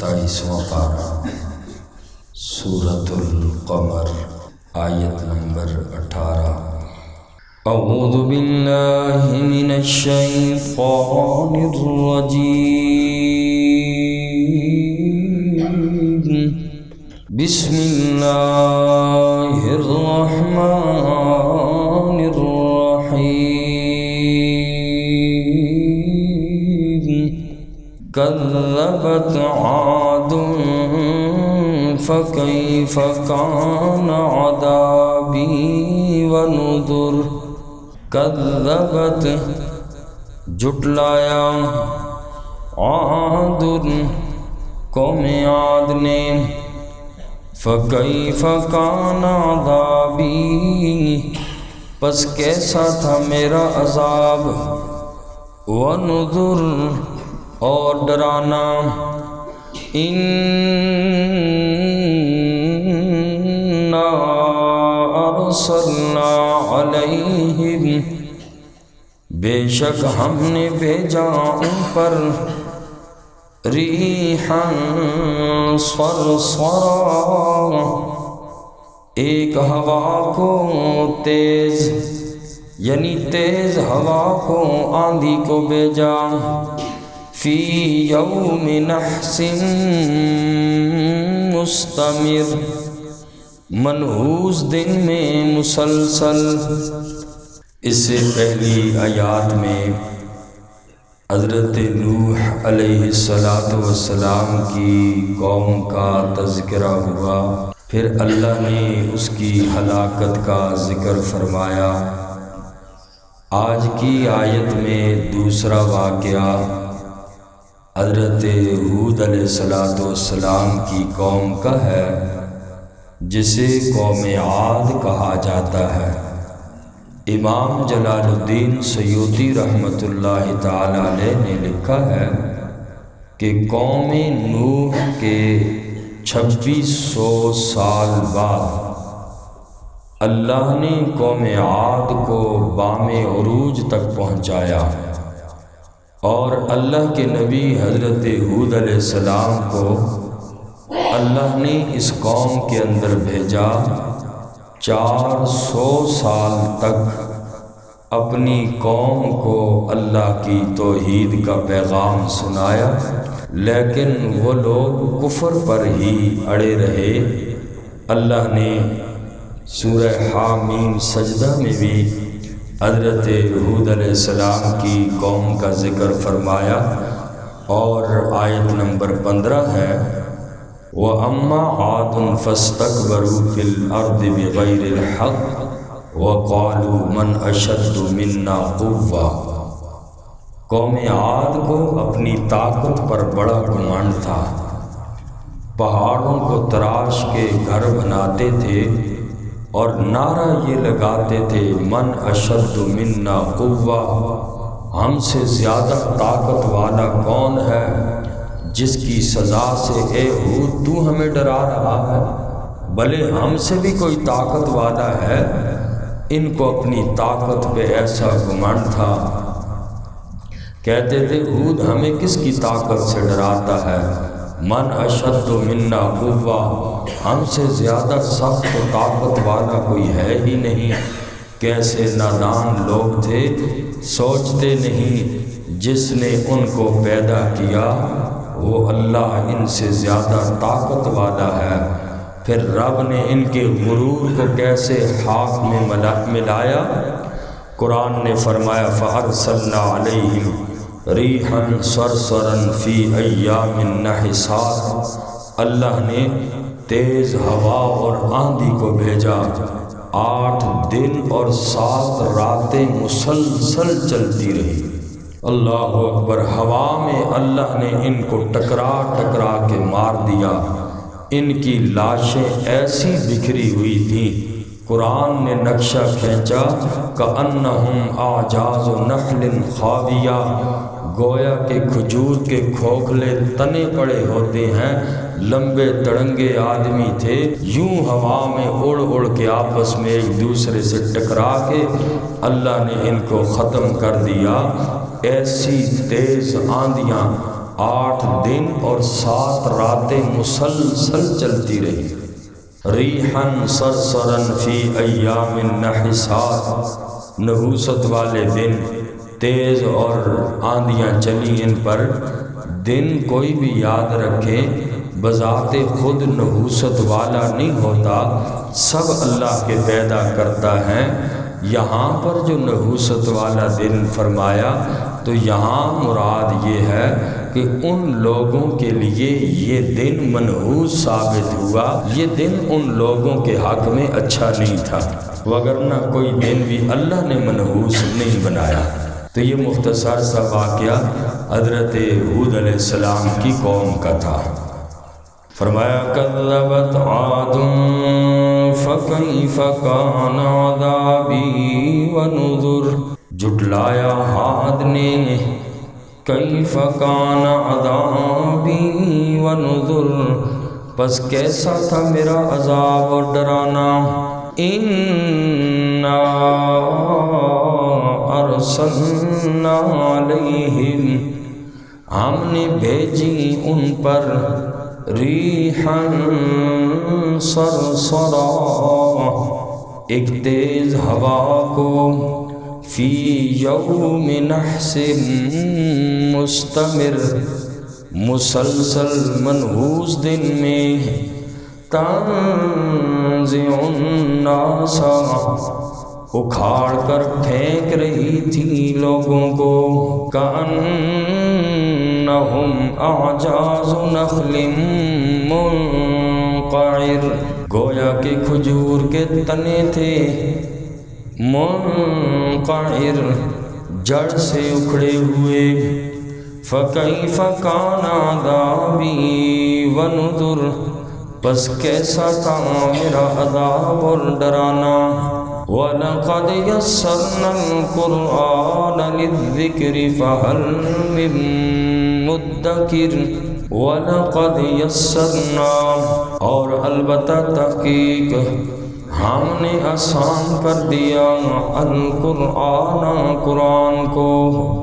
27واں پارہ سورۃ القمر آیت نمبر 18۔ اعوذ باللہ من الشیطان الرجیم، بسم اللہ الرحمن الرحیم۔ کذبت عاد فکیف کان عذابی ونذر۔ کذبت جھٹلایا، عاد قوم عاد نے، فکیف کان عذابی پس کیسا تھا میرا عذاب، ونذر اور ڈرانا۔ انا ارسلنا علیہم، بے شک ہم نے بھیجا ان پر، ریحا صرصرا ایک ہوا کو تیز، یعنی تیز ہوا کو، آندھی کو بھیجا، فی یوم نحس مستمر منحوس دن میں مسلسل۔ اس سے پہلی آیات میں حضرت نوح علیہ السلام کی قوم کا تذکرہ ہوا، پھر اللہ نے اس کی ہلاکت کا ذکر فرمایا۔ آج کی آیت میں دوسرا واقعہ حضرت ہود علیہ السلام کی قوم کا ہے، جسے قوم عاد کہا جاتا ہے۔ امام جلال الدین سیوطی رحمۃ اللہ تعالی علیہ نے لکھا ہے کہ قوم نوح کے 2600 سال بعد اللہ نے قوم عاد کو بام عروج تک پہنچایا، اور اللہ کے نبی حضرت ہود علیہ السلام کو اللہ نے اس قوم کے اندر بھیجا، 400 سال تک اپنی قوم کو اللہ کی توحید کا پیغام سنایا، لیکن وہ لوگ کفر پر ہی اڑے رہے۔ اللہ نے سورہ حامیم سجدہ میں بھی حضرت ہود علیہ السلام کی قوم کا ذکر فرمایا، اور آیت نمبر 15 ہے، وَأَمَّا عَادٌ فَاسْتَكْبَرُوا فِي الْأَرْضِ بِغَيْرِ الْحَقِّ وَقَالُوا مَنْ أَشَدُّ مِنَّا قُوَّةً۔ قوم عاد کو اپنی طاقت پر بڑا گھمنڈ تھا، پہاڑوں کو تراش کے گھر بناتے تھے اور نعرہ یہ لگاتے تھے، من اشد منا قوہ، ہم سے زیادہ طاقت والا کون ہے، جس کی سزا سے اے ہود تو ہمیں ڈرا رہا ہے، بھلے ہم سے بھی کوئی طاقت والا ہے۔ ان کو اپنی طاقت پہ ایسا گھمنڈ تھا، کہتے تھے ہود ہمیں کس کی طاقت سے ڈراتا ہے، من اشد منا قوہ، ہم سے زیادہ سخت و طاقت والا کوئی ہے ہی نہیں۔ کیسے نادان لوگ تھے، سوچتے نہیں جس نے ان کو پیدا کیا وہ اللہ ان سے زیادہ طاقت والا ہے۔ پھر رب نے ان کے غرور کو کیسے خاک میں ملایا۔ قرآن نے فرمایا فَأَرْسَلْنَا عَلَيْهِمْ ریحاً صرصراً فی ایام نحسات، اللہ نے تیز ہوا اور آندھی کو بھیجا، 8 دن اور 7 راتیں مسلسل چلتی رہی۔ اللہ اکبر۔ ہوا میں اللہ نے ان کو ٹکرا ٹکرا کے مار دیا، ان کی لاشیں ایسی بکھری ہوئی تھیں، قرآن نے نقشہ کھینچا، کأنہم اعجاز نخل خاویہ، گویا کہ کھجور کے کھوکھلے تنے پڑے ہوتے ہیں، لمبے تڑنگے آدمی تھے، یوں ہوا میں اڑ اڑ کے آپس میں ایک دوسرے سے ٹکرا کے اللہ نے ان کو ختم کر دیا۔ ایسی تیز آندیاں 8 دن اور 7 راتیں مسلسل چلتی رہی۔ ریحن سرسرن فی ایام نحسات، نحوست والے دن تیز اور آندیاں چلی ان پر۔ دن کوئی بھی یاد رکھے بذات خود نحوست والا نہیں ہوتا، سب اللہ کے پیدا کرتا ہے۔ یہاں پر جو نحوست والا دن فرمایا تو یہاں مراد یہ ہے کہ ان لوگوں کے لیے یہ دن منحوس ثابت ہوا، یہ دن ان لوگوں کے حق میں اچھا نہیں تھا، وگرنہ کوئی دن بھی اللہ نے منحوس نہیں بنایا۔ تو یہ مختصر سا واقعہ حضرت ہود علیہ السلام کی قوم کا تھا۔ فرمایا کذبت عاد فکیف کان عذابی ونذر، جھٹلایا عاد نے کیف کان عذابی ونذر، پس کیسا تھا میرا عذاب اور ڈرانا۔ انا ارسلنا علیہم، ہم نے بھیجی ان پر ریحاً صرصرا، ایک تیز ہوا کو، فی یوم نحس مستمر، مسلسل منحوس دن میں، تنزع الناس، اکھاڑ کر پھینک رہی تھی لوگوں کو، کأنہم اعجاز نخل منقعر، گویا کہ کھجور کے تنے تھے، منقعر، جڑ سے اکھڑے ہوئے۔ فکیف کان عذابی ونذر، پس کیسا تھا میرا عذاب اور ڈرانا۔ وَلَقَدْ يَسَّرْنَا الْقُرْآنَ لِلذِّكْرِ فَهَلْ مِن مُدَّكِرٍ، وَلَقَدْ يَسَّرْنَا، اور البتہ تحقیق ہم نے آسان کر دیا، القرآن، قرآن کو،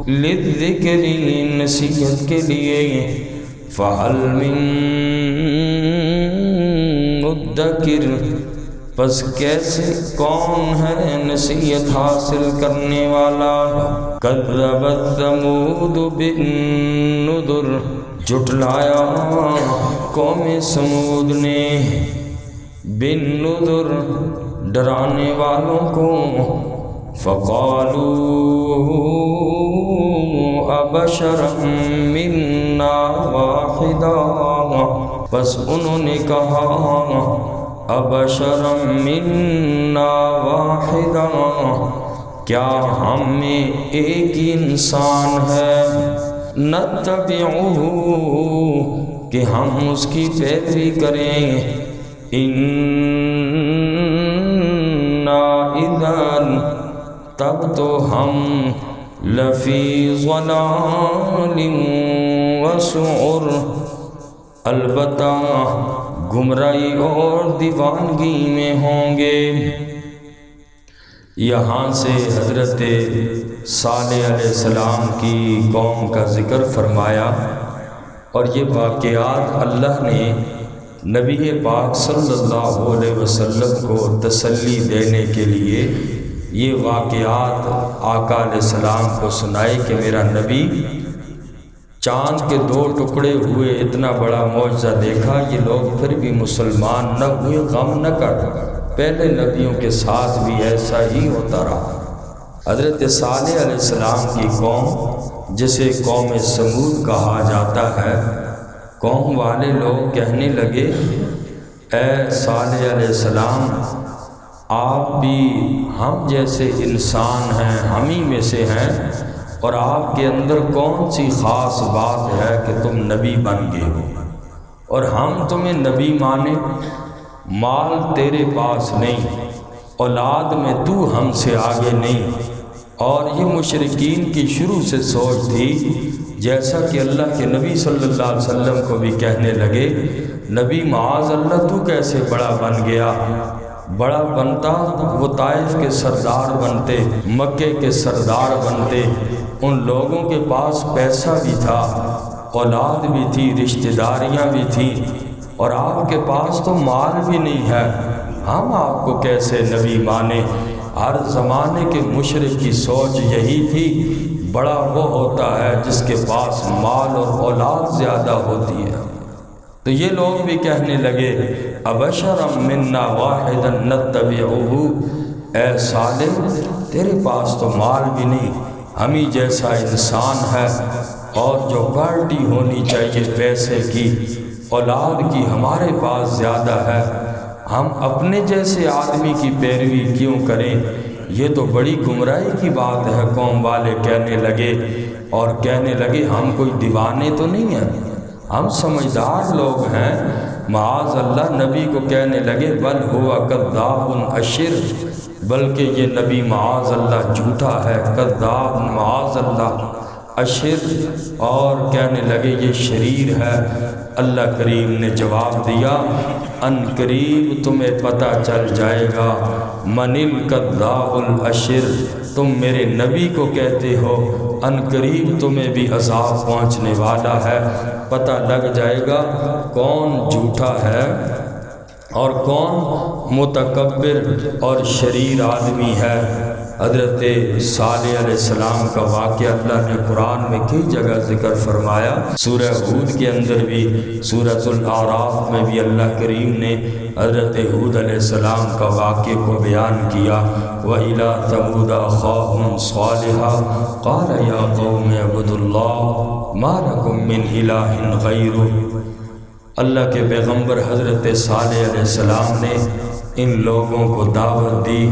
للذکر، نصیحت کے لیے، فَهَلْ مِن مُدَّكِرٍ، پس کیسے کون ہے نصیحت حاصل کرنے والا۔ کذبت ثمود بالنذر، جھٹلایا قوم سمود نے، بالنذر، ڈرانے والوں کو، فقالوا ابشرا منا واحدا، پس انہوں نے کہا ابشرا منا واحدا، کیا ہم میں ایک انسان ہے، نتبعہ، کہ ہم اس کی پیروی کریں، انا اذن، تب تو ہم، لفی ضلال وسعر، البتہ گمراہی اور دیوانگی میں ہوں گے۔ یہاں سے حضرت صالح علیہ السلام کی قوم کا ذکر فرمایا، اور یہ واقعات اللہ نے نبی پاک صلی اللہ علیہ وسلم کو تسلی دینے کے لیے یہ واقعات آقا علیہ السلام کو سنائے کہ میرا نبی چاند کے 2 ٹکڑے ہوئے، اتنا بڑا معجزہ دیکھا، یہ لوگ پھر بھی مسلمان نہ ہوئے، غم نہ کر، پہلے نبیوں کے ساتھ بھی ایسا ہی ہوتا رہا۔ حضرت صالح علیہ السلام کی قوم، جسے قوم سمود کہا جاتا ہے، قوم والے لوگ کہنے لگے، اے صالح علیہ السلام، آپ بھی ہم جیسے انسان ہیں، ہم ہی میں سے ہیں، اور آپ کے اندر کون سی خاص بات ہے کہ تم نبی بن گئے ہو، اور ہم تمہیں نبی مانیں؟ مال تیرے پاس نہیں، اولاد میں تو ہم سے آگے نہیں۔ اور یہ مشرکین کی شروع سے سوچ تھی، جیسا کہ اللہ کے نبی صلی اللہ علیہ وسلم کو بھی کہنے لگے، نبی معاذ اللہ تو کیسے بڑا بن گیا؟ بڑا بنتا وہ طائف کے سردار بنتے، مکے کے سردار بنتے، ان لوگوں کے پاس پیسہ بھی تھا، اولاد بھی تھی، رشتہ داریاں بھی تھیں، اور آپ کے پاس تو مال بھی نہیں ہے، ہم آپ کو کیسے نبی مانیں؟ ہر زمانے کے مشرک کی سوچ یہی تھی، بڑا وہ ہوتا ہے جس کے پاس مال اور اولاد زیادہ ہوتی ہے۔ تو یہ لوگ بھی کہنے لگے ابشرا منا واحدا نتبعہ، اے صالح تیرے پاس تو مال بھی نہیں، ہم ہی جیسا انسان ہے، اور جو پارٹی ہونی چاہیے پیسے کی، اولاد کی ہمارے پاس زیادہ ہے، ہم اپنے جیسے آدمی کی پیروی کیوں کریں؟ یہ تو بڑی گمراہی کی بات ہے۔ قوم والے کہنے لگے، اور کہنے لگے ہم کوئی دیوانے تو نہیں ہیں، ہم سمجھدار لوگ ہیں۔ معاذ اللہ نبی کو کہنے لگے بل ہوا کذاب اشر، بلکہ یہ نبی معاذ اللہ جھوٹا ہے، کذاب معاذ اللہ، اشر، اور کہنے لگے یہ شریر ہے۔ اللہ کریم نے جواب دیا ان قریب تمہیں پتہ چل جائے گا من الکذاب الاشر، تم میرے نبی کو کہتے ہو، ان قریب تمہیں بھی عذاب پہنچنے والا ہے، پتہ لگ جائے گا کون جھوٹا ہے اور کون متکبر اور شریر آدمی ہے۔ حضرت صالح علیہ السلام کا واقعہ اللہ نے قرآن میں کئی جگہ ذکر فرمایا، سورہ ہود کے اندر بھی، سورۃ الاعراف میں بھی اللہ کریم نے حضرت ہود علیہ السلام کا واقعے کو بیان کیا۔ وَإِلَىٰ ثَمُودَ أَخَاهُمْ صَالِحًا قَالَ يَا قَوْمِ اعْبُدُوا اللَّهَ مَا لَكُم مِّنْ إِلَٰهٍ غَيْرُهُ، اللہ کے پیغمبر حضرت صالح علیہ السلام نے ان لوگوں کو دعوت دی،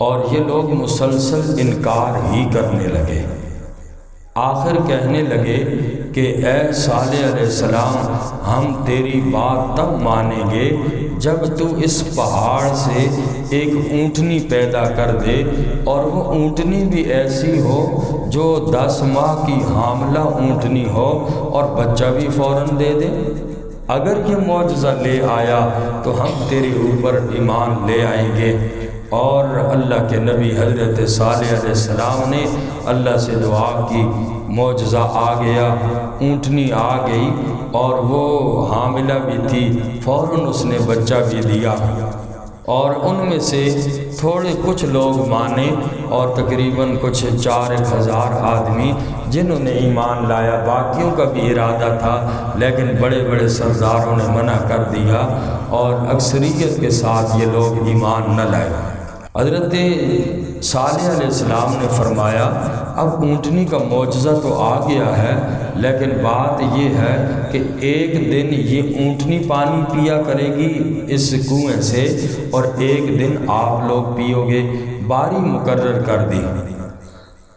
اور یہ لوگ مسلسل انکار ہی کرنے لگے۔ آخر کہنے لگے کہ اے صالح علیہ السلام ہم تیری بات تب مانیں گے جب تو اس پہاڑ سے ایک اونٹنی پیدا کر دے، اور وہ اونٹنی بھی ایسی ہو جو 10 ماہ کی حاملہ اونٹنی ہو اور بچہ بھی فوراً دے دے۔ اگر یہ معجزہ لے آیا تو ہم تیرے اوپر ایمان لے آئیں گے۔ اور اللہ کے نبی حضرت صالح علیہ السلام نے اللہ سے دعا کی، معجزہ آ گیا، اونٹنی آ گئی، اور وہ حاملہ بھی تھی، فوراً اس نے بچہ بھی دیا۔ اور ان میں سے تھوڑے کچھ لوگ مانے، اور تقریباً کچھ 4,000 آدمی جنہوں نے ایمان لایا، باقیوں کا بھی ارادہ تھا لیکن بڑے بڑے سرداروں نے منع کر دیا، اور اکثریت کے ساتھ یہ لوگ ایمان نہ لائے۔ حضرت صالح علیہ السلام نے فرمایا اب اونٹنی کا معجزہ تو آ گیا ہے، لیکن بات یہ ہے کہ ایک دن یہ اونٹنی پانی پیا کرے گی اس کنویں سے، اور ایک دن آپ لوگ پیو گے، باری مقرر کر دی۔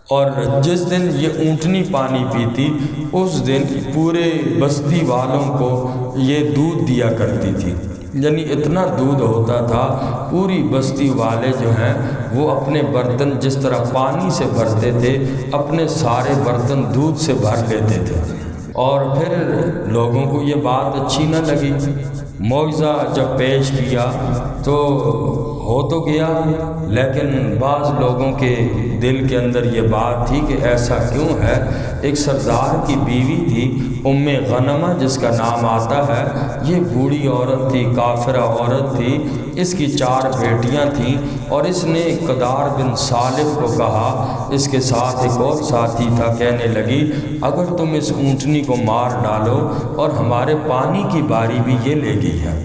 اور جس دن یہ اونٹنی پانی پیتی اس دن پورے بستی والوں کو یہ دودھ دیا کرتی تھی، یعنی اتنا دودھ ہوتا تھا، پوری بستی والے جو ہیں وہ اپنے برتن جس طرح پانی سے بھرتے تھے، اپنے سارے برتن دودھ سے بھر لیتے تھے۔ اور پھر لوگوں کو یہ بات اچھی نہ لگی، معجزہ جب پیش کیا تو ہو تو گیا، لیکن بعض لوگوں کے دل کے اندر یہ بات تھی کہ ایسا کیوں ہے۔ ایک سردار کی بیوی تھی ام غنمہ جس کا نام آتا ہے، یہ بوڑھی عورت تھی، کافرہ عورت تھی، اس کی 4 بیٹیاں تھیں، اور اس نے قدار بن صالح کو کہا، اس کے ساتھ ایک اور ساتھی تھا، کہنے لگی اگر تم اس اونٹنی کو مار ڈالو، اور ہمارے پانی کی باری بھی یہ لے گئی ہے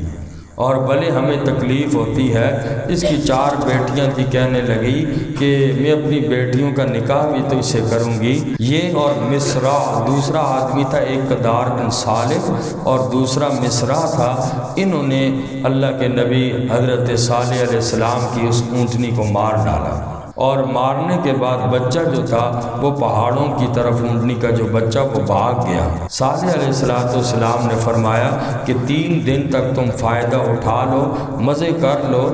اور بھلے ہمیں تکلیف ہوتی ہے۔ اس کی 4 بیٹیاں تھی، کہنے لگی کہ میں اپنی بیٹیوں کا نکاح بھی تو اسے کروں گی۔ یہ اور مصرع دوسرا آدمی تھا، ایک قدار بن صالح اور دوسرا مصرع تھا، انہوں نے اللہ کے نبی حضرت صالح علیہ السلام کی اس اونٹنی کو مار ڈالا، اور مارنے کے بعد بچہ جو تھا وہ پہاڑوں کی طرف، اونٹنی کا جو بچہ وہ بھاگ گیا۔ صالح علیہ السلام نے فرمایا کہ 3 دن تک تم فائدہ اٹھا لو، مزے کر لو،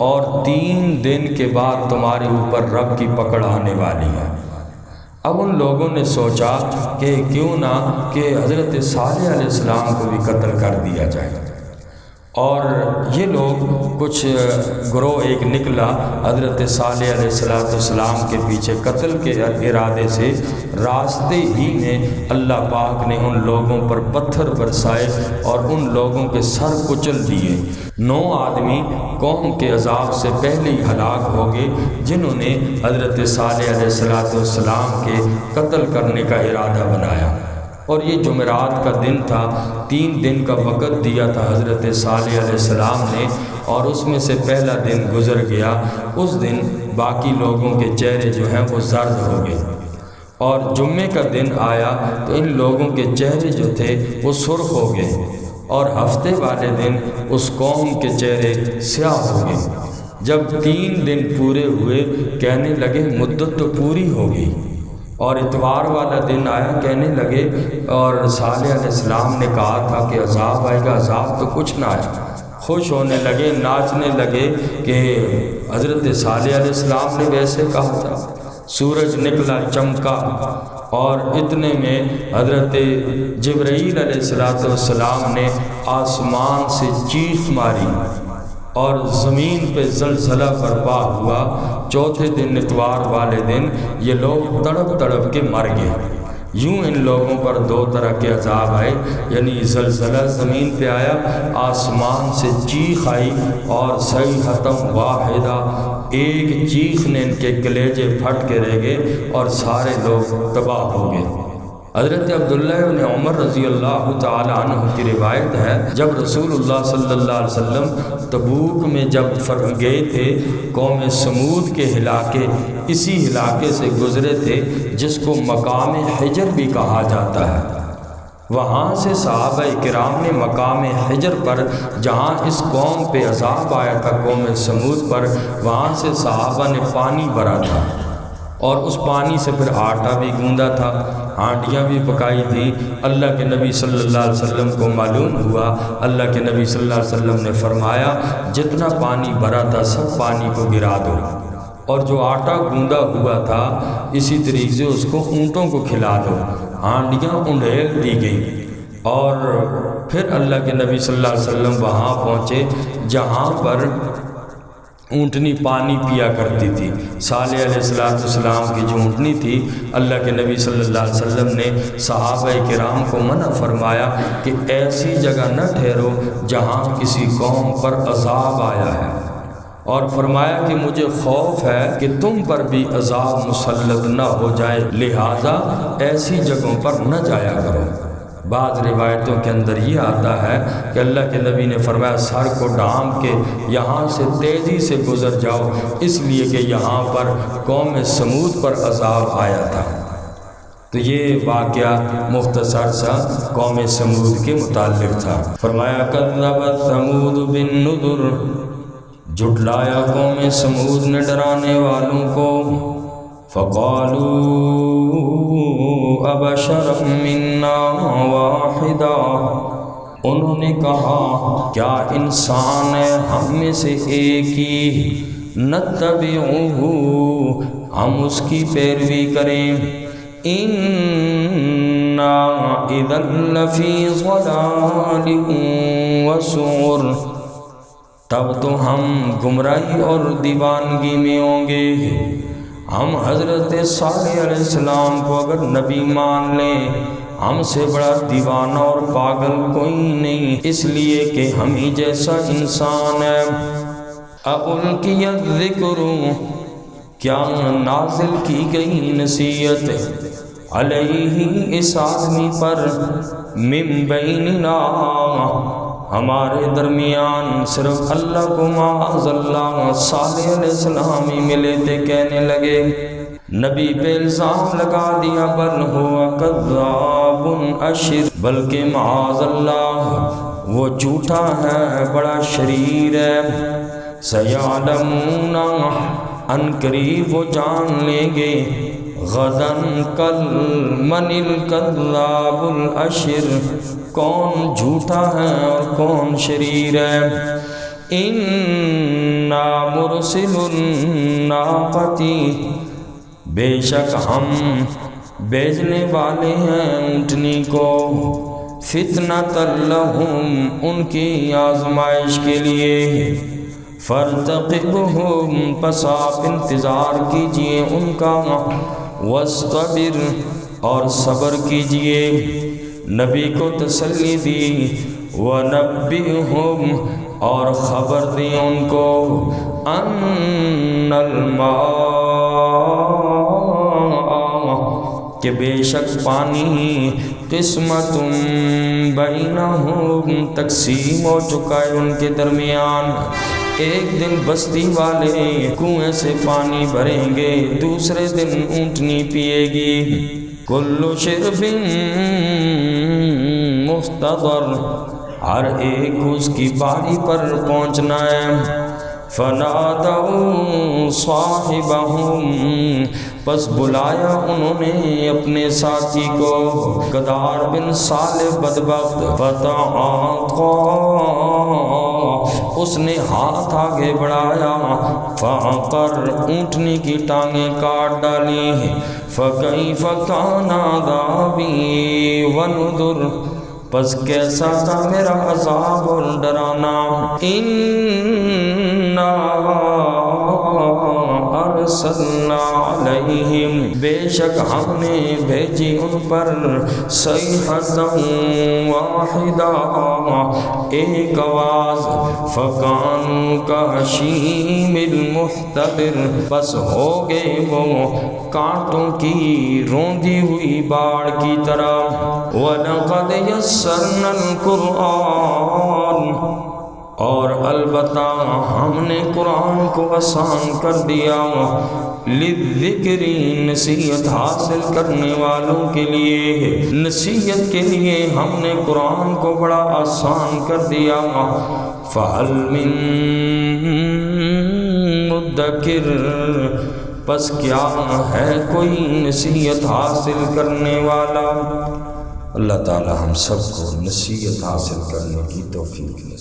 اور 3 دن کے بعد تمہارے اوپر رب کی پکڑ آنے والی ہے۔ اب ان لوگوں نے سوچا کہ کیوں نہ کہ حضرت صالح علیہ السلام کو بھی قتل کر دیا جائے، اور یہ لوگ کچھ گروہ ایک نکلا حضرت صالح علیہ السلام کے پیچھے قتل کے ارادے سے، راستے ہی میں اللہ پاک نے ان لوگوں پر پتھر برسائے اور ان لوگوں کے سر کچل دیے۔ 9 آدمی قوم کے عذاب سے پہلے ہی ہلاک ہو گئے جنہوں نے حضرت صالح علیہ السلام کے قتل کرنے کا ارادہ بنایا۔ اور یہ جمعرات کا دن تھا، 3 دن کا وقت دیا تھا حضرت صالح علیہ السلام نے، اور اس میں سے پہلا دن گزر گیا۔ اس دن باقی لوگوں کے چہرے جو ہیں وہ زرد ہو گئے، اور جمعے کا دن آیا تو ان لوگوں کے چہرے جو تھے وہ سرخ ہو گئے، اور ہفتے والے دن اس قوم کے چہرے سیاہ ہو گئے۔ جب 3 دن پورے ہوئے کہنے لگے مدت تو پوری ہو گئی، اور اتوار والا دن آیا کہنے لگے، اور صالح علیہ السلام نے کہا تھا کہ عذاب آئے گا، عذاب تو کچھ نہ آیا۔ خوش ہونے لگے، ناچنے لگے کہ حضرت صالح علیہ السلام نے ویسے کہا تھا۔ سورج نکلا، چمکا، اور اتنے میں حضرت جبرائیل علیہ السلام نے آسمان سے چیخ ماری اور زمین پہ زلزلہ برپا ہوا۔ چوتھے دن اتوار والے دن یہ لوگ تڑپ تڑپ کے مر گئے۔ یوں ان لوگوں پر 2 طرح کے عذاب آئے، یعنی زلزلہ زمین پہ آیا، آسمان سے چیخ آئی، اور صیحۃ واحدہ، ایک چیخ نے ان کے کلیجے پھٹ کے رہ گئے اور سارے لوگ تباہ ہو گئے۔ حضرت عبداللہ بن عمر رضی اللہ تعالی عنہ کی روایت ہے، جب رسول اللہ صلی اللہ علیہ وسلم تبوک میں جب گئے تھے، قوم سمود کے علاقے، اسی علاقے سے گزرے تھے جس کو مقام حجر بھی کہا جاتا ہے۔ وہاں سے صحابہ کرام نے مقام حجر پر، جہاں اس قوم پہ عذاب آیا تھا قوم سمود پر، وہاں سے صحابہ نے پانی بھرا تھا، اور اس پانی سے پھر آٹا بھی گوندا تھا، ہانڈیاں بھی پکائی تھی۔ اللہ کے نبی صلی اللہ علیہ وسلم کو معلوم ہوا، اللہ کے نبی صلی اللہ علیہ وسلم نے فرمایا جتنا پانی بھرا تھا سب پانی کو گرا دو، اور جو آٹا گوندا ہوا تھا اسی طریقے سے اس کو اونٹوں کو کھلا دو۔ ہانڈیاں انڈھیل دی گئیں، اور پھر اللہ کے نبی صلی اللہ علیہ وسلم وہاں پہنچے جہاں پر اونٹنی پانی پیا کرتی تھی۔ صالح علیہ السلام کی جو اونٹنی تھی، اللہ کے نبی صلی اللہ علیہ وسلم نے صحابہ کرام کو منع فرمایا کہ ایسی جگہ نہ ٹھہرو جہاں کسی قوم پر عذاب آیا ہے، اور فرمایا کہ مجھے خوف ہے کہ تم پر بھی عذاب مسلط نہ ہو جائے، لہذا ایسی جگہوں پر نہ جایا کرو۔ بعض روایتوں کے اندر یہ آتا ہے کہ اللہ کے نبی نے فرمایا سر کو ڈھانپ کے یہاں سے تیزی سے گزر جاؤ، اس لیے کہ یہاں پر قوم سمود پر عذاب آیا تھا۔ تو یہ واقعہ مختصر سا قوم سمود کے متعلق تھا۔ فرمایا کذبت ثمود بالنذر، جھٹلایا قوم سمود نے ڈرانے والوں کو۔ فقالوا ابشرا منا واحدا، انہوں نے کہا کیا انسان ہے ہم میں سے ایک ہی، نتبعہ، ہم اس کی پیروی کریں، انا اذا لفی ضلال وسعر، تب تو ہم گمراہی اور دیوانگی میں ہوں گے۔ ہم حضرت صالح علیہ السلام کو اگر نبی مان لیں، ہم سے بڑا دیوانہ اور پاگل کوئی نہیں، اس لیے کہ ہم ہی جیسا انسان ہے۔ اُلْقِیَ الذِّکْرُ، کیا نازل کی گئی نصیحت، علیہ اس آدمی پر، من بیننا، ہمارے درمیان، صرف اللہ کو معاذ اللہ صالح علیہ السلام ہی ملے تھے۔ کہنے لگے نبی پہ الزام لگا دیا، بل ہوا کذاب اشر، بلکہ معاذ اللہ وہ جھوٹا ہے، بڑا شریر ہے۔ سیعلمون، ان قریب وہ جان لیں گے، غدن کل، من الکذاب الاشر، کون جھوٹا ہے اور کون شریر ہے۔ انا مرسل الناقۃ، بے شک ہم بھیجنے والے ہیں اونٹنی کو، فتنۃ لہم ان کی آزمائش کے لیے، فارتقبہم پس آپ انتظار کیجئے ان کا، واصطبر اور صبر کیجئے۔ نبی کو تسلی دی، وَنَبِّئْهُمْ اور خبر دی ان کو، أَنَّ الْمَاءَ کہ بے شک پانی، قسمت بینہم تقسیم ہو چکا ہے ان کے درمیان۔ ایک دن بستی والے کنویں سے پانی بھریں گے، دوسرے دن اونٹنی پیے گی۔ کل شرب مستقر ہر ایک اس کی باری پر پہنچنا ہے۔ فنادوا صاحبهم پس بلایا انہوں نے اپنے ساتھی کو، قدار بن صالح بدبخت، فتعاطا اس نے ہاتھ آگے بڑھایا، فعقر اونٹنی کی ٹانگیں کاٹ ڈالی، فکیف کان عذابی ونذر پس کیسا تھا میرا عذاب اور ڈرانا۔ انا ارسلنا علیہم بے شک ہم نے بھیجی ان پر، صیحۃ واحدہ ایک آواز، فکانوا کحشیم المحتضر پس ہو گئے وہ کانٹوں کی روندی ہوئی باڑ کی طرح۔ وَلَقَدْ يَسَّرْنَا الْقُرْآنَ اور البتہ ہم نے قرآن کو آسان کر دیا، للذکر نصیحت حاصل کرنے والوں کے لیے، نصیحت کے لیے ہم نے قرآن کو بڑا آسان کر دیا۔ فَهَلْ مِن مُدَّکِرٍ پس کیا ہے کوئی نصیحت حاصل کرنے والا؟ اللہ تعالی ہم سب کو نصیحت حاصل کرنے کی توفیق دے۔